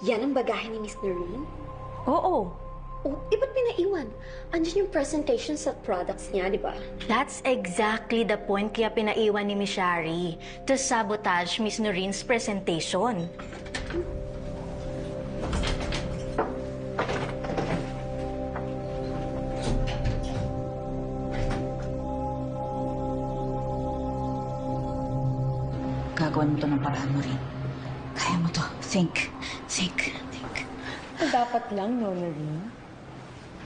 Yan ang bagahe ni Miss Noreen? Oo. Oh, ba't pinaiwan? Andiyan yung presentation sa products niya, di ba? That's exactly the point kaya pinaiwan ni Miss Shari to sabotage Miss Noreen's presentation. Gagawan mo to ng paraan mo rin. Kaya mo to. Think. Dapat lang, no, Noreen?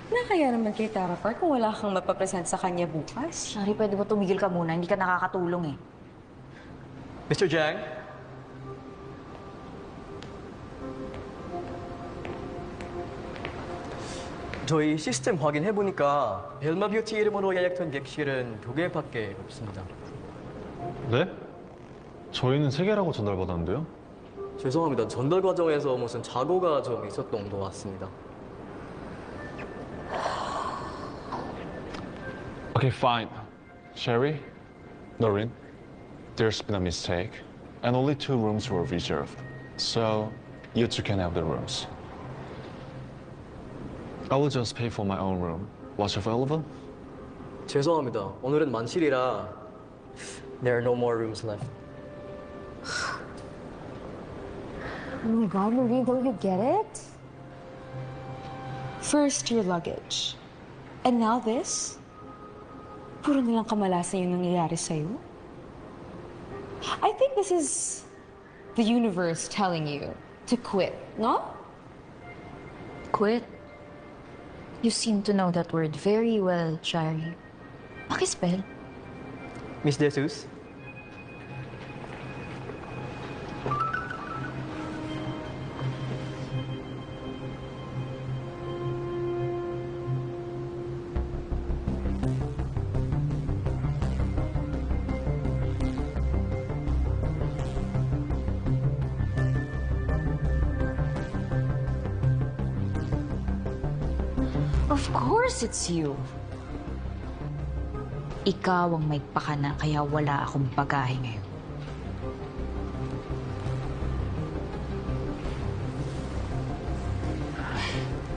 Nakaya naman kay Tara Park kung wala kang mapapresent sa kanya bukas. Shari, pwede ba tumigil ka muna? Hindi ka nakakatulong eh. Mr. Jang? 저희 시스템 확인해보니까 벨마 뷰티 이름으로 예약된 객실은 2개밖에 없습니다. 네? 저희는 3개라고 전달받았는데요? 죄송합니다. 전달 과정에서 무슨 착오가 좀 있었던 것 같습니다. Okay, fine. Sherry, Noreen, there's been a mistake, and only 2 rooms were reserved. So, you two can have the rooms. I will just pay for my own room. What's available? 죄송합니다. 오늘은 만실이라 there are no more rooms left. Oh my God, Noreen, don't you get it? First, your luggage. And now this? Puro nilang kamalasan yung nangyayari sa'yo? I think this is the universe telling you to quit, no? Quit? You seem to know that word very well, Shari. Pakispell. Miss Jesus? Of course it's you. Ikaw ang may pakana kaya wala akong bagahe ngayon.